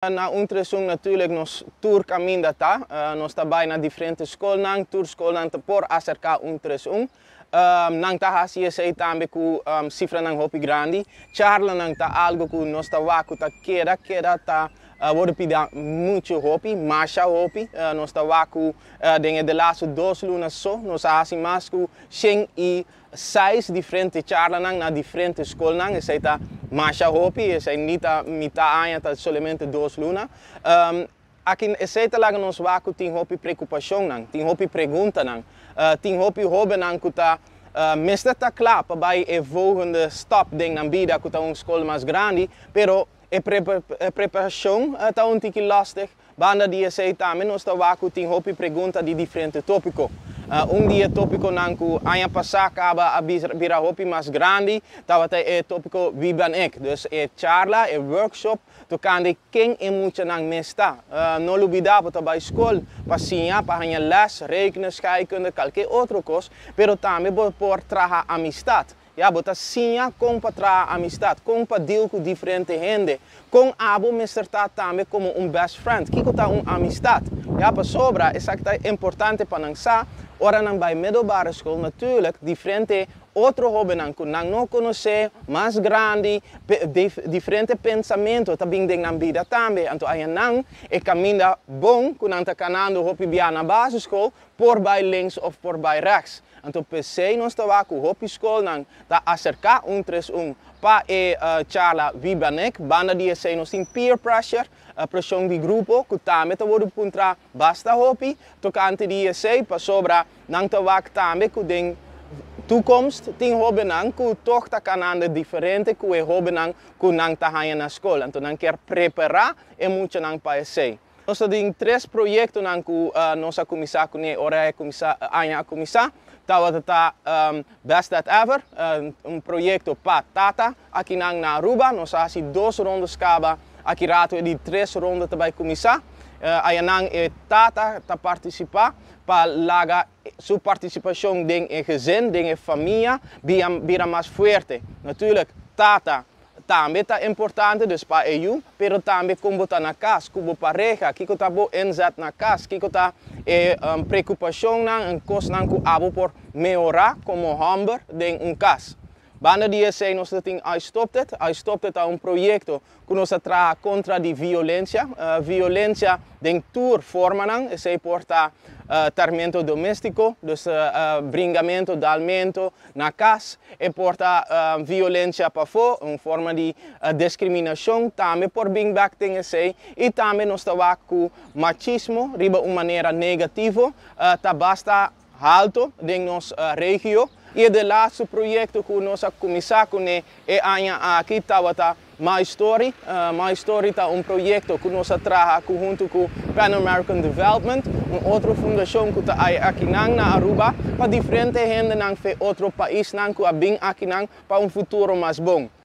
Na untersung natuurlijk nos tour camin data, nos tabay na diferente school nang tour school nang por acerca untersung. Nang ta hasi tambe ku cifra nang hopi grandi, charla nang ta algo ku nos ta waku ta queda ta worden pida mucho hopi, masha hopi, nos ta waku dingen de laatste 2 lunas so, nos hasi masku sing i 6 diferente charla nang na diferente school nang, e ta masha hopi, e niet mita anya ta solamente 2 luna. Akin essaita laga nos waku ting hopi preocupação nang, ting hopi pergunta nang, ting hopi hobe nang kuta mesta ta klaar bij e volgende stap ding nang bida kuta un school mas grandi, pero e preparação ta un tiki lastig, banda die essaita menos ta waku ting hopi pergunta di diferente tópico. Dia tópico nanku anya pasaka a bira hopi mas grandi, tawata e tópico wie ben ik. Dus e charla, e workshop, to kan de king in mucha nang mesta. No lubida pata bij school, pasinha, pa hanya les, rekenen, scheikunde, qualquer outro kos, pero também por traha amistad. Ja, bota sinha com para amistad, com para deal com diferente gente, com abo mesterta também como best friend, kiko ta amistad. Ja, pa sobra, é importante para nang sa. Ora nang bij middelbare school natuurlijk diferente outro hobby nang no conhecer mais grande diferente pensamento também ding nang bida também anto ayan nang e caminda bom kunang ta kanando hopi bia na basisschool por bij links of por bij rechts anto PC nos tawa ku hopi school nang ta acerca pa e charla wie ben ik banda die se nos in peer pressure pressão de grupo que também tá vendo puntra basta hopi tocante die se pa sobra nang tawak também ku ding toekomst ting hobby nang ku toch ta kanande diferente ku e hobby nang ku nang ta haya na school anto nang quer preparar e mucho nang pa se nós temos 3 projetos nang ku nossa comissão ku ne ora é comissão anya comissão tá best that ever projeto pa tata aqui nang na Aruba nós hasi 2 rondes kaba aqui rato e 3 rondes também comissão ayanang e tata ta participar pa laga sua participação ding e gezin ding e família bira mais forte natuurlijk tata também tá importante dus pa EU pero também como tá na casa como pareja kiko tá bo inzet na casa kiko tá preocupação nang kos nang ku abo por melhorar como hamber ding casa. Banda die se nos ting I stopped it a projeto que nos traga contra di violência, violência ding tour forma nang se porta tormento doméstico, dus bringamento de alimento na casa e porta violência para fora, forma de discriminação, também por bring back things se e também nos tawa ku machismo riba maneira negativa, ta basta alto ding nos regio. E de laatste project que nossa comissão é aqui tawata My Story tá projeto que nós traga junto com Pan American Development, outra fundação que tá aqui na Aruba, para diferentes gente nang fe outro país nang ku abing aqui nang para futuro mais bom.